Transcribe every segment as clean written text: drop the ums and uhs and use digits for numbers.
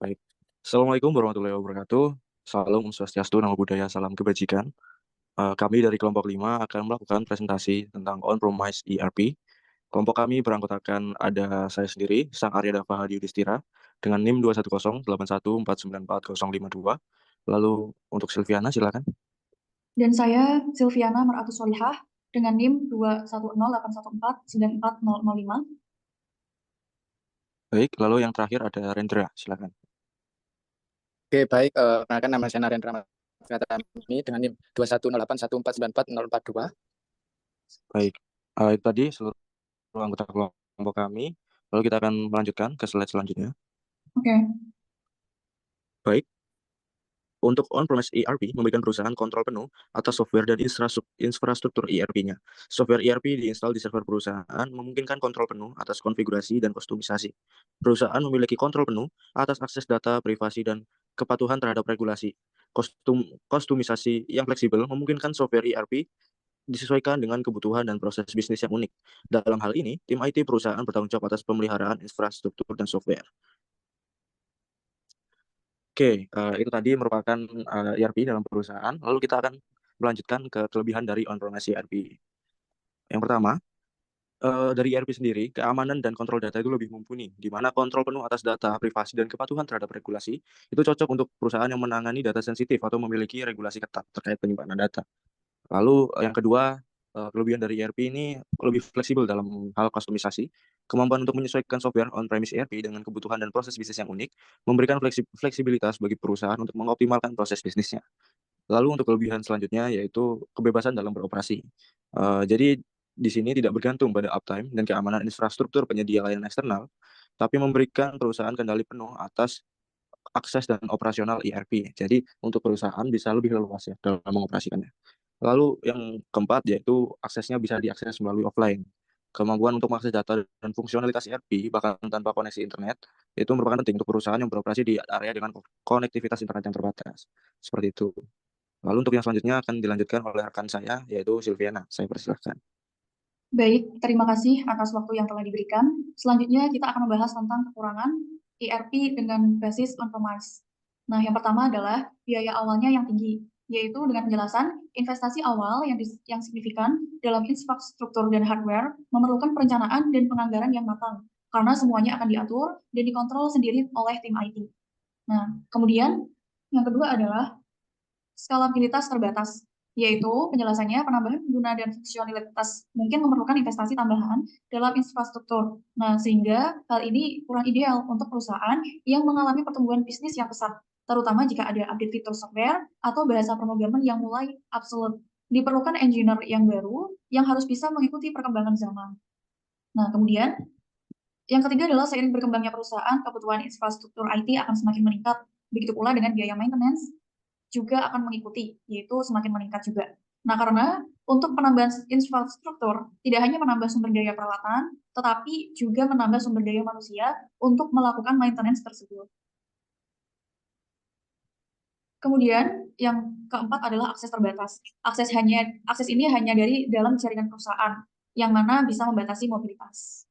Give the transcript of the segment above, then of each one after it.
Baik. Assalamualaikum warahmatullahi wabarakatuh. Salam Om Swastiastu, Namo Buddhaya, salam kebajikan. Kami dari kelompok 5 akan melakukan presentasi tentang on-premise ERP. Kelompok kami beranggotakan ada saya sendiri, Sang Arya Dava Hadi Yudhistira, dengan NIM 21081494052. Lalu untuk Silviana, silakan. Dan saya Silviana Maratus Solihah dengan NIM 21081494005. Baik, lalu yang terakhir ada Rendra, silakan. Oke, baik. Perkenalkan, nama saya Narendra Matami dengan NIM 21081494042. Baik, itu tadi seluruh anggota kelompok kami. Lalu kita akan melanjutkan ke slide selanjutnya. Oke. Baik. Untuk on-premise ERP memberikan perusahaan kontrol penuh atas software dan infrastruktur ERP-nya. Software ERP diinstal di server perusahaan memungkinkan kontrol penuh atas konfigurasi dan kostumisasi. Perusahaan memiliki kontrol penuh atas akses data, privasi, dan kepatuhan terhadap regulasi. Kostumisasi yang fleksibel memungkinkan software ERP disesuaikan dengan kebutuhan dan proses bisnis yang unik. Dalam hal ini, tim IT perusahaan bertanggung jawab atas pemeliharaan infrastruktur dan software. Oke, itu tadi merupakan ERP dalam perusahaan. Lalu kita akan melanjutkan ke kelebihan dari on-premise ERP. Yang pertama, dari ERP sendiri, keamanan dan kontrol data itu lebih mumpuni, di mana kontrol penuh atas data, privasi, dan kepatuhan terhadap regulasi itu cocok untuk perusahaan yang menangani data sensitif atau memiliki regulasi ketat terkait penyimpanan data. Lalu yang kedua, kelebihan dari ERP ini lebih fleksibel dalam hal kustomisasi. Kemampuan untuk menyesuaikan software on-premise ERP dengan kebutuhan dan proses bisnis yang unik, memberikan fleksibilitas bagi perusahaan untuk mengoptimalkan proses bisnisnya. Lalu untuk kelebihan selanjutnya yaitu kebebasan dalam beroperasi. Jadi di sini tidak bergantung pada uptime dan keamanan infrastruktur penyedia layanan eksternal, tapi memberikan perusahaan kendali penuh atas akses dan operasional ERP. Jadi untuk perusahaan bisa lebih leluas ya dalam mengoperasikannya. Lalu yang keempat yaitu aksesnya bisa diakses melalui offline. Kemampuan untuk mengakses data dan fungsionalitas ERP bahkan tanpa koneksi internet itu merupakan penting untuk perusahaan yang beroperasi di area dengan konektivitas internet yang terbatas. Seperti itu. Lalu untuk yang selanjutnya akan dilanjutkan oleh rekan saya yaitu Silviana. Saya persilahkan. Baik, terima kasih atas waktu yang telah diberikan. Selanjutnya kita akan membahas tentang kekurangan ERP dengan basis on-premise. Nah, yang pertama adalah biaya awalnya yang tinggi, yaitu dengan penjelasan investasi awal yang signifikan dalam infrastruktur dan hardware memerlukan perencanaan dan penganggaran yang matang, karena semuanya akan diatur dan dikontrol sendiri oleh tim IT. Nah, kemudian yang kedua adalah skalabilitas terbatas, yaitu penjelasannya penambahan pengguna dan fungsionalitas mungkin memerlukan investasi tambahan dalam infrastruktur. Nah, sehingga hal ini kurang ideal untuk perusahaan yang mengalami pertumbuhan bisnis yang pesat, terutama jika ada update fitur software atau bahasa pemrograman yang mulai obsolete. Diperlukan engineer yang baru yang harus bisa mengikuti perkembangan zaman. Nah, kemudian yang ketiga adalah seiring berkembangnya perusahaan, kebutuhan infrastruktur IT akan semakin meningkat. Begitu pula dengan biaya maintenance juga akan mengikuti, yaitu semakin meningkat juga. Nah, karena untuk penambahan infrastruktur tidak hanya menambah sumber daya peralatan, tetapi juga menambah sumber daya manusia untuk melakukan maintenance tersebut. Kemudian yang keempat adalah akses terbatas. Akses ini hanya dari dalam jaringan perusahaan, yang mana bisa membatasi mobilitas.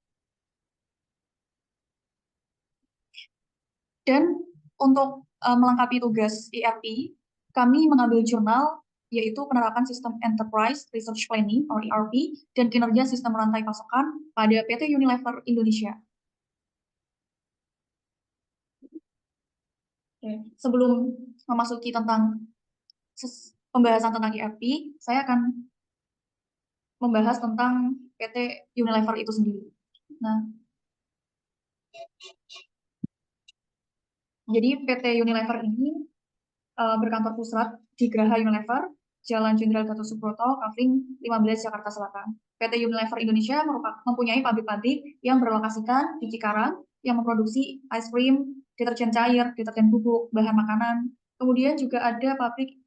Dan untuk melengkapi tugas ERP, kami mengambil jurnal yaitu penerapan sistem Enterprise Research Planning atau ERP dan kinerja sistem rantai pasokan pada PT Unilever Indonesia. Oke. Sebelum memasuki tentang pembahasan tentang ERP, saya akan membahas tentang PT Unilever itu sendiri. Nah, jadi PT Unilever ini berkantor pusat di Geraha Unilever, Jalan Jenderal Gatot Subroto, Kavling 15, Jakarta Selatan. PT Unilever Indonesia mempunyai pabrik-pabrik yang berlokasikan di Cikarang yang memproduksi ice cream, deterjen cair, deterjen bubuk, bahan makanan. Kemudian juga ada pabrik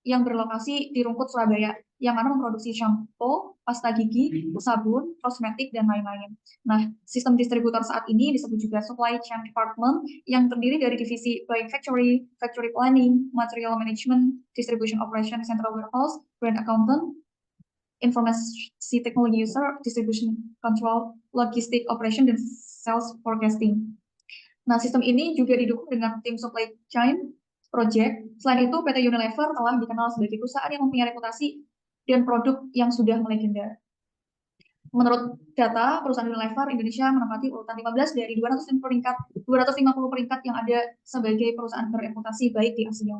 yang berlokasi di Rungkut, Surabaya, yang mana memproduksi shampoo, pasta gigi, sabun, kosmetik, dan lain-lain. Nah, sistem distributor saat ini disebut juga Supply Chain Department, yang terdiri dari divisi Buying Factory, Factory Planning, Material Management, Distribution Operation, Central Warehouse, Brand Accountant, Informasi Technology User, Distribution Control, Logistic Operation, dan Sales Forecasting. Nah, sistem ini juga didukung dengan tim supply chain project. Selain itu, PT Unilever telah dikenal sebagai perusahaan yang mempunyai reputasi dan produk yang sudah melegenda. Menurut data, perusahaan Unilever Indonesia menempati urutan 15 dari 250 peringkat yang ada sebagai perusahaan berreputasi baik di Asia.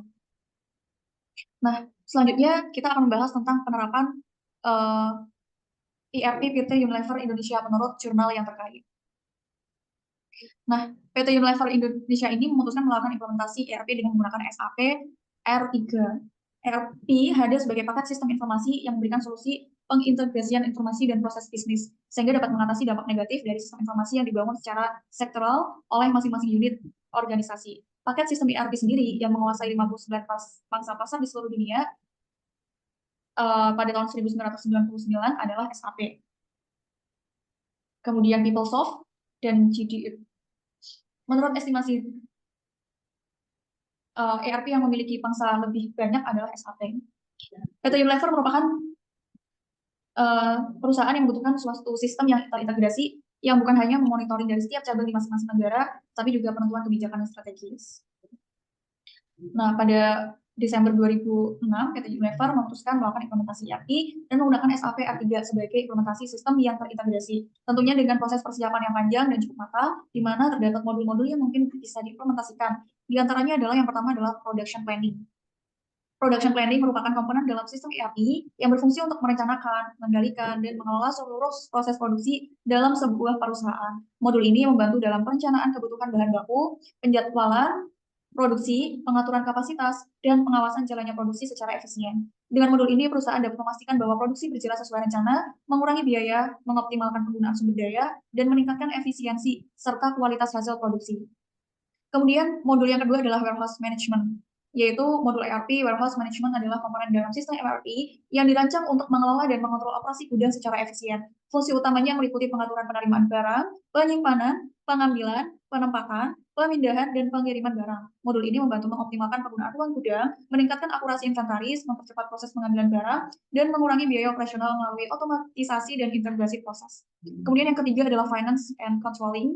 Nah, selanjutnya kita akan membahas tentang penerapan ERP PT Unilever Indonesia menurut jurnal yang terkait. Nah, PT Unilever Indonesia ini memutuskan melakukan implementasi ERP dengan menggunakan SAP R3. ERP hadir sebagai paket sistem informasi yang memberikan solusi pengintegrasian informasi dan proses bisnis, sehingga dapat mengatasi dampak negatif dari sistem informasi yang dibangun secara sektoral oleh masing-masing unit organisasi. Paket sistem ERP sendiri yang menguasai 59 pangsa pasar di seluruh dunia pada tahun 1999 adalah SAP. Kemudian PeopleSoft dan GDE. Menurut estimasi ERP yang memiliki pangsa lebih banyak adalah SAP. PT Unilever merupakan perusahaan yang membutuhkan suatu sistem yang terintegrasi yang bukan hanya memonitoring dari setiap cabang di masing-masing negara, tapi juga penentuan kebijakan yang strategis. Nah, pada Desember 2006, PT Unilever memutuskan melakukan implementasi ERP dan menggunakan SAP R3 sebagai implementasi sistem yang terintegrasi. Tentunya dengan proses persiapan yang panjang dan cukup matang, di mana terdapat modul-modul yang mungkin bisa diimplementasikan. Di antaranya adalah yang pertama adalah production planning. Production planning merupakan komponen dalam sistem ERP yang berfungsi untuk merencanakan, mengendalikan, dan mengelola seluruh proses produksi dalam sebuah perusahaan. Modul ini membantu dalam perencanaan kebutuhan bahan baku, penjadwalan produksi, pengaturan kapasitas, dan pengawasan jalannya produksi secara efisien. Dengan modul ini, perusahaan dapat memastikan bahwa produksi berjalan sesuai rencana, mengurangi biaya, mengoptimalkan penggunaan sumber daya, dan meningkatkan efisiensi serta kualitas hasil produksi. Kemudian, modul yang kedua adalah warehouse management, yaitu modul ERP. Warehouse management adalah komponen dalam sistem ERP yang dirancang untuk mengelola dan mengontrol operasi gudang secara efisien. Fungsi utamanya meliputi pengaturan penerimaan barang, penyimpanan, pengambilan, penempatan, pemindahan, dan pengiriman barang. Modul ini membantu mengoptimalkan penggunaan ruang gudang, meningkatkan akurasi inventaris, mempercepat proses pengambilan barang, dan mengurangi biaya operasional melalui otomatisasi dan integrasi proses. Kemudian yang ketiga adalah finance and controlling,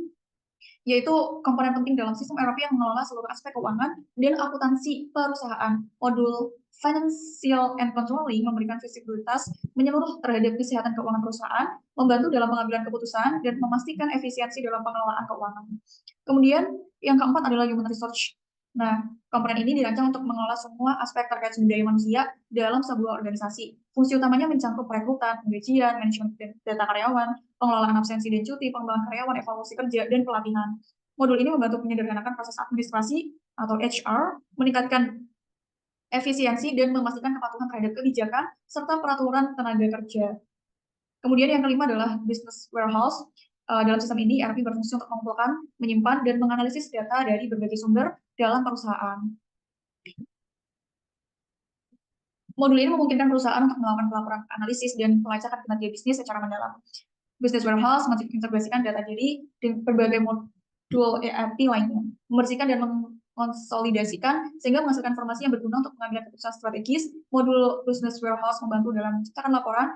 yaitu komponen penting dalam sistem ERP yang mengelola seluruh aspek keuangan dan akuntansi perusahaan. Modul Financial and Controlling memberikan visibilitas menyeluruh terhadap kesehatan keuangan perusahaan, membantu dalam pengambilan keputusan, dan memastikan efisiensi dalam pengelolaan keuangan. Kemudian, yang keempat adalah Human Resource. Nah, komponen ini dirancang untuk mengelola semua aspek terkait sumber daya manusia dalam sebuah organisasi. Fungsi utamanya mencakup perekrutan, penggajian, manajemen data karyawan, pengelolaan absensi dan cuti, pengembangan karyawan, evaluasi kerja, dan pelatihan. Modul ini membantu menyederhanakan proses administrasi atau HR, meningkatkan efisiensi, dan memastikan kepatuhan terhadap kebijakan serta peraturan tenaga kerja. Kemudian yang kelima adalah Business Warehouse. Dalam sistem ini, ERP berfungsi untuk mengumpulkan, menyimpan, dan menganalisis data dari berbagai sumber dalam perusahaan. Modul ini memungkinkan perusahaan untuk melakukan pelaporan analisis dan pelacakan kinerja bisnis secara mendalam. Business Warehouse mengintegrasikan data dari berbagai modul ERP lainnya, membersihkan dan mengkonsolidasikan sehingga menghasilkan informasi yang berguna untuk pengambilan keputusan strategis. Modul Business Warehouse membantu dalam menciptakan laporan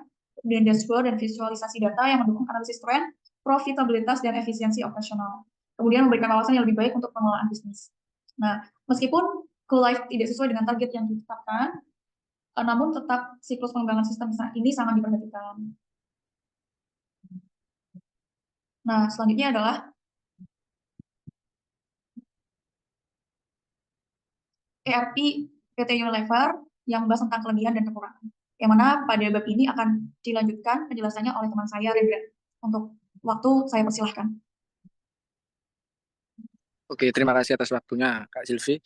dan dashboard dan visualisasi data yang mendukung analisis tren, profitabilitas, dan efisiensi operasional. Kemudian memberikan wawasan yang lebih baik untuk pengelolaan bisnis. Nah, meskipun go live tidak sesuai dengan target yang ditetapkan, namun tetap siklus pengembangan sistem ini sangat diperhatikan. Nah, selanjutnya adalah ERP PT Unilever yang membahas tentang kelebihan dan kekurangan. Yang mana pada bab ini akan dilanjutkan penjelasannya oleh teman saya, Rendra. Untuk waktu, saya persilahkan. Oke, terima kasih atas waktunya, Kak Silvi.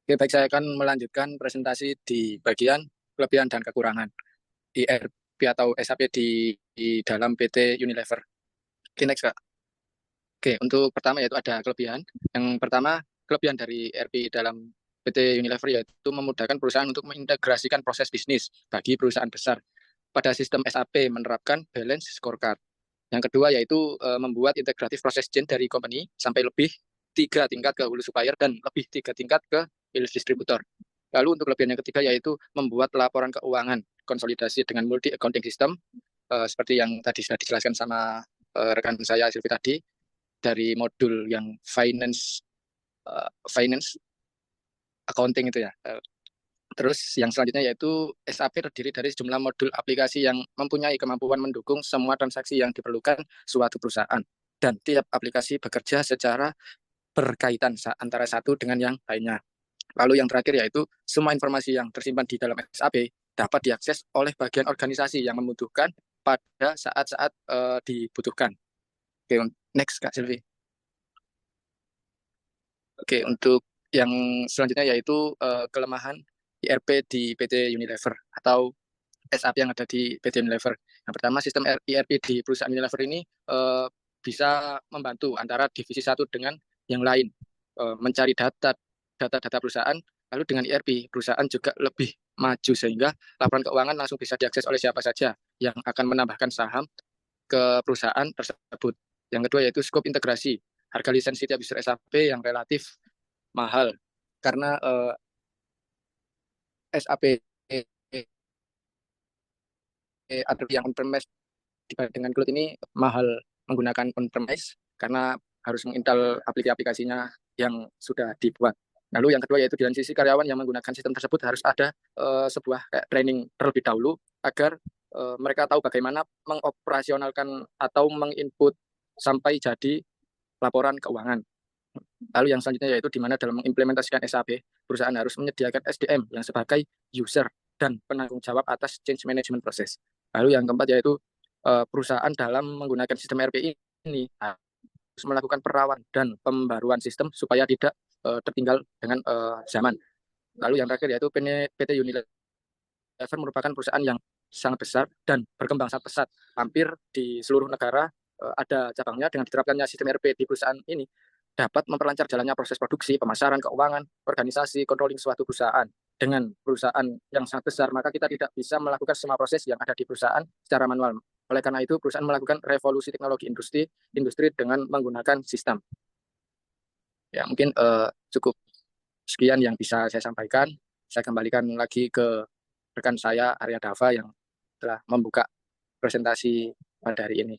Oke, baik, saya akan melanjutkan presentasi di bagian kelebihan dan kekurangan ERP atau SAP di dalam PT Unilever. Oke, next, Kak. Oke, untuk pertama yaitu ada kelebihan. Yang pertama, kelebihan dari ERP dalam PT Unilever yaitu memudahkan perusahaan untuk mengintegrasikan proses bisnis bagi perusahaan besar. Pada sistem SAP menerapkan balance scorecard. Yang kedua yaitu membuat integratif proses chain dari company sampai lebih 3 tingkat ke hulu supplier dan lebih 3 tingkat ke hilir distributor. Lalu untuk kelebihan yang ketiga yaitu membuat laporan keuangan konsolidasi dengan multi accounting system seperti yang tadi sudah dijelaskan sama rekan saya Silvi tadi. dari modul yang finance accounting itu ya. Terus yang selanjutnya yaitu SAP terdiri dari sejumlah modul aplikasi yang mempunyai kemampuan mendukung semua transaksi yang diperlukan suatu perusahaan. Dan tiap aplikasi bekerja secara berkaitan antara satu dengan yang lainnya. Lalu yang terakhir yaitu semua informasi yang tersimpan di dalam SAP dapat diakses oleh bagian organisasi yang membutuhkan pada saat-saat dibutuhkan. Oke, next Kak Silvi. Oke, untuk yang selanjutnya yaitu kelemahan ERP di PT Unilever atau SAP yang ada di PT Unilever. Yang pertama, sistem ERP di perusahaan Unilever ini bisa membantu antara divisi satu dengan yang lain mencari data perusahaan. Lalu dengan ERP, perusahaan juga lebih maju sehingga laporan keuangan langsung bisa diakses oleh siapa saja yang akan menambahkan saham ke perusahaan tersebut. Yang kedua yaitu skop integrasi. Harga lisensi tiap user SAP yang relatif mahal karena SAP atau yang on-premise dibanding dengan cloud ini mahal menggunakan on-premise karena harus menginstal aplikasinya yang sudah dibuat. Lalu yang kedua yaitu di sisi karyawan yang menggunakan sistem tersebut harus ada sebuah training terlebih dahulu agar mereka tahu bagaimana mengoperasionalkan atau menginput sampai jadi laporan keuangan. Lalu yang selanjutnya yaitu di mana dalam mengimplementasikan SAP, perusahaan harus menyediakan SDM yang sebagai user dan penanggung jawab atas change management proses. Lalu yang keempat yaitu perusahaan dalam menggunakan sistem ERP ini harus melakukan perawatan dan pembaruan sistem supaya tidak tertinggal dengan zaman. Lalu yang terakhir yaitu PT Unilever merupakan perusahaan yang sangat besar dan berkembang sangat pesat. Hampir di seluruh negara ada cabangnya. Dengan diterapkannya sistem ERP di perusahaan ini dapat memperlancar jalannya proses produksi, pemasaran, keuangan, organisasi, controlling suatu perusahaan. Dengan perusahaan yang sangat besar, maka kita tidak bisa melakukan semua proses yang ada di perusahaan secara manual. Oleh karena itu, perusahaan melakukan revolusi teknologi industri dengan menggunakan sistem. Ya, mungkin cukup sekian yang bisa saya sampaikan. Saya kembalikan lagi ke rekan saya, Arya Dava, yang telah membuka presentasi pada hari ini.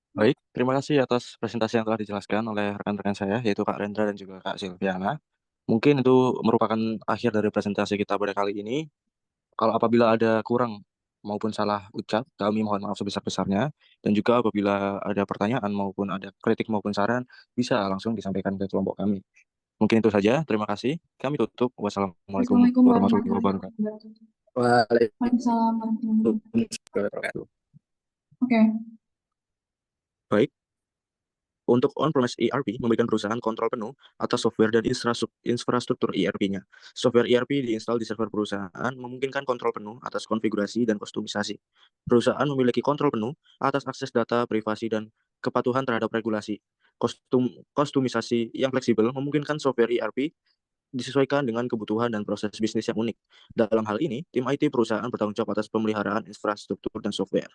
Baik, terima kasih atas presentasi yang telah dijelaskan oleh rekan-rekan saya, yaitu Kak Rendra dan juga Kak Silviana. Mungkin itu merupakan akhir dari presentasi kita pada kali ini. Kalau apabila ada kurang maupun salah ucap, kami mohon maaf sebesar-besarnya. Dan juga apabila ada pertanyaan maupun ada kritik maupun saran, bisa langsung disampaikan ke kelompok kami. Mungkin itu saja. Terima kasih. Kami tutup. Wassalamualaikum Assalamualaikum warahmatullahi warahmatullahi wabarakatuh. wabarakatuh. Waalaikumsalam Waalaikumsalam warahmatullahi wabarakatuh. Oke. Baik. Untuk on-premise ERP memberikan perusahaan kontrol penuh atas software dan infrastruktur ERP-nya. Software ERP diinstal di server perusahaan memungkinkan kontrol penuh atas konfigurasi dan kostumisasi. Perusahaan memiliki kontrol penuh atas akses data, privasi, dan kepatuhan terhadap regulasi. Kostumisasi yang fleksibel memungkinkan software ERP disesuaikan dengan kebutuhan dan proses bisnis yang unik. Dalam hal ini, tim IT perusahaan bertanggung jawab atas pemeliharaan infrastruktur dan software.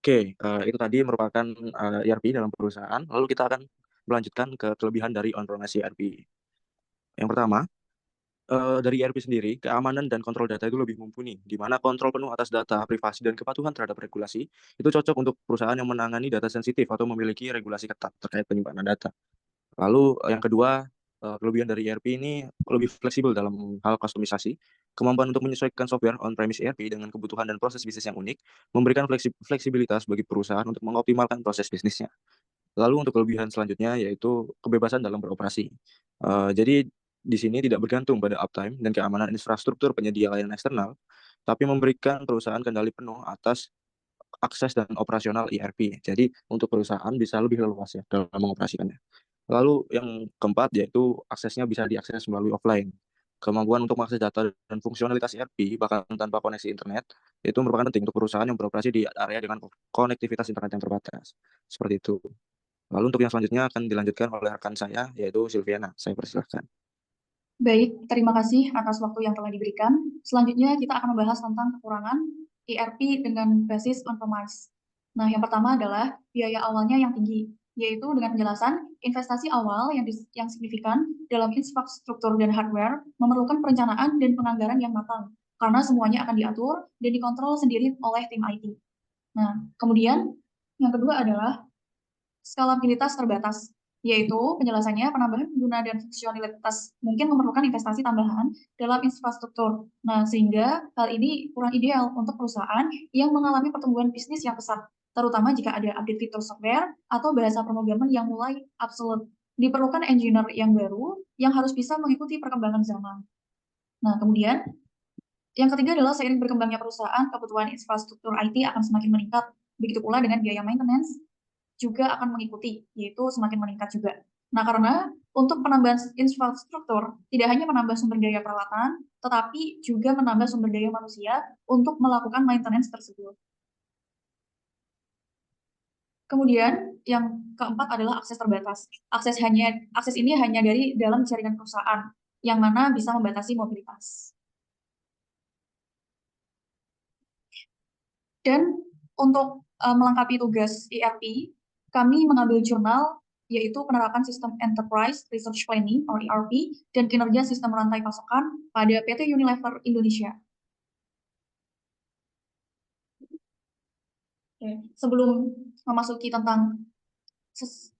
Oke, itu tadi merupakan ERP dalam perusahaan. Lalu kita akan melanjutkan ke kelebihan dari on-premise ERP. Yang pertama, dari ERP sendiri, keamanan dan kontrol data itu lebih mumpuni, di mana kontrol penuh atas data, privasi, dan kepatuhan terhadap regulasi itu cocok untuk perusahaan yang menangani data sensitif atau memiliki regulasi ketat terkait penyimpanan data. Lalu yang kedua, kelebihan dari ERP ini lebih fleksibel dalam hal kustomisasi. Kemampuan untuk menyesuaikan software on-premise ERP dengan kebutuhan dan proses bisnis yang unik, memberikan fleksibilitas bagi perusahaan untuk mengoptimalkan proses bisnisnya. Lalu untuk kelebihan selanjutnya yaitu kebebasan dalam beroperasi. Jadi di sini tidak bergantung pada uptime dan keamanan infrastruktur penyedia layanan eksternal, tapi memberikan perusahaan kendali penuh atas akses dan operasional ERP. Jadi untuk perusahaan bisa lebih leluas ya dalam mengoperasikannya. Lalu yang keempat yaitu aksesnya bisa diakses melalui offline. Kemampuan untuk mengakses data dan fungsionalitas ERP bahkan tanpa koneksi internet itu merupakan penting untuk perusahaan yang beroperasi di area dengan konektivitas internet yang terbatas. Seperti itu. Lalu untuk yang selanjutnya akan dilanjutkan oleh rekan saya yaitu Silviana. Saya persilahkan. Baik, terima kasih atas waktu yang telah diberikan. Selanjutnya kita akan membahas tentang kekurangan ERP dengan basis on-premise. Nah, yang pertama adalah biaya awalnya yang tinggi, yaitu dengan penjelasan investasi awal yang signifikan dalam infrastruktur dan hardware memerlukan perencanaan dan penganggaran yang matang, karena semuanya akan diatur dan dikontrol sendiri oleh tim IT. Nah, kemudian Yang kedua adalah skalabilitas terbatas, yaitu penjelasannya penambahan pengguna dan fungsionalitas mungkin memerlukan investasi tambahan dalam infrastruktur. Nah, sehingga hal ini kurang ideal untuk perusahaan yang mengalami pertumbuhan bisnis yang pesat, terutama jika ada update fitur software atau bahasa pemrograman yang mulai obsolete. Diperlukan engineer yang baru yang harus bisa mengikuti perkembangan zaman. Nah, kemudian yang ketiga adalah seiring berkembangnya perusahaan, kebutuhan infrastruktur IT akan semakin meningkat. Begitu pula dengan biaya maintenance juga akan mengikuti, yaitu semakin meningkat juga. Nah, karena untuk penambahan infrastruktur tidak hanya menambah sumber daya peralatan, tetapi juga menambah sumber daya manusia untuk melakukan maintenance tersebut. Kemudian yang keempat adalah akses terbatas. Akses ini hanya dari dalam jaringan perusahaan, yang mana bisa membatasi mobilitas. Dan untuk melengkapi tugas ERP, kami mengambil jurnal yaitu penerapan sistem Enterprise Resource Planning atau ERP dan kinerja sistem rantai pasokan pada PT Unilever Indonesia. Oke. Sebelum memasuki tentang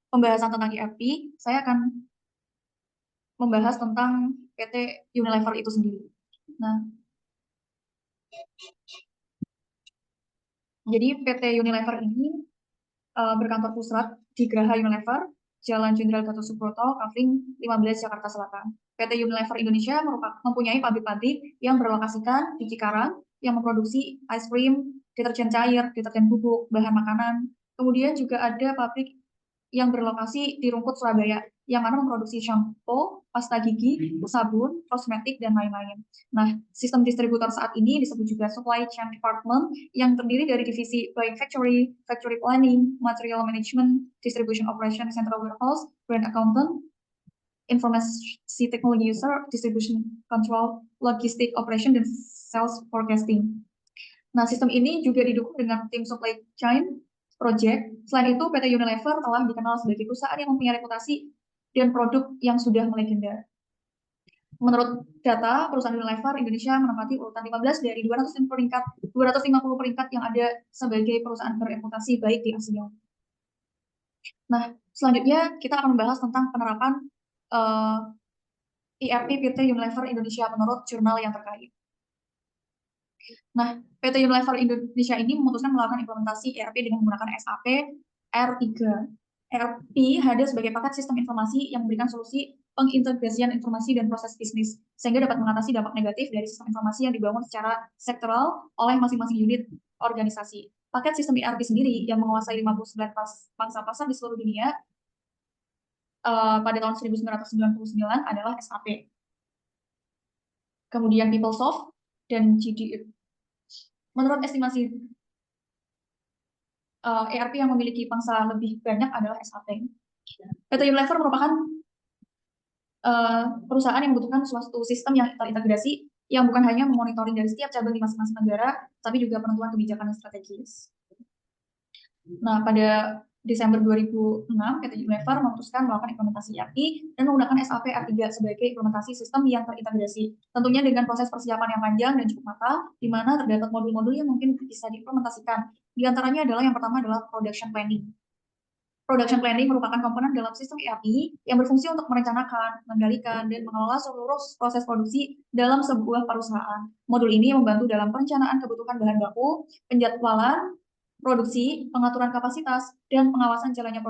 pembahasan tentang ERP, saya akan membahas tentang PT Unilever itu sendiri. Nah, jadi PT Unilever ini berkantor pusat di Geraha Unilever, Jalan Jenderal Gatot Subroto, Kavling 15, Jakarta Selatan. PT Unilever Indonesia mempunyai pabrik-pabrik yang berlokasikan di Cikarang, yang memproduksi ice cream, deterjen cair, deterjen bubuk, bahan makanan. Kemudian juga ada pabrik yang berlokasi di Rungkut, Surabaya, yang mana memproduksi shampoo, pasta gigi, sabun, kosmetik, dan lain-lain. Nah, sistem distributor saat ini disebut juga Supply Chain Department, yang terdiri dari divisi Buying Factory, Factory Planning, Material Management, Distribution Operation, Central Warehouse, Brand Accountant, Informasi Technology User, Distribution Control, Logistic Operation, dan Sales Forecasting. Nah, sistem ini juga didukung dengan tim Supply Chain Project. Selain itu, PT Unilever telah dikenal sebagai perusahaan yang mempunyai reputasi dan produk yang sudah melegenda. Menurut data, perusahaan Unilever Indonesia menempati urutan 15 dari 250 peringkat yang ada sebagai perusahaan berreputasi baik di Asia. Nah, selanjutnya kita akan membahas tentang penerapan ERP PT Unilever Indonesia menurut jurnal yang terkait. Nah, PT Unilever Indonesia ini memutuskan melakukan implementasi ERP dengan menggunakan SAP R3. ERP hadir sebagai paket sistem informasi yang memberikan solusi pengintegrasian informasi dan proses bisnis, sehingga dapat mengatasi dampak negatif dari sistem informasi yang dibangun secara sektoral oleh masing-masing unit organisasi. Paket sistem ERP sendiri yang menguasai 59 pangsa pasar di seluruh dunia pada tahun 1999 adalah SAP. Kemudian PeopleSoft dan GDE. Menurut estimasi ERP yang memiliki pangsa lebih banyak adalah SAP. PT Unilever merupakan perusahaan yang membutuhkan suatu sistem yang terintegrasi yang bukan hanya memonitoring dari setiap cabang di masing-masing negara, tapi juga penentuan kebijakan yang strategis. Nah, pada Desember 2006, PT Unilever memutuskan melakukan implementasi ERP dan menggunakan SAP R3 sebagai implementasi sistem yang terintegrasi. Tentunya dengan proses persiapan yang panjang dan cukup matang, di mana terdapat modul-modul yang mungkin bisa diimplementasikan. Di antaranya adalah yang pertama adalah Production Planning. Production Planning merupakan komponen dalam sistem ERP yang berfungsi untuk merencanakan, mengendalikan, dan mengelola seluruh proses produksi dalam sebuah perusahaan. Modul ini membantu dalam perencanaan kebutuhan bahan baku, penjadwalan produksi, pengaturan kapasitas, dan pengawasan jalannya produksi.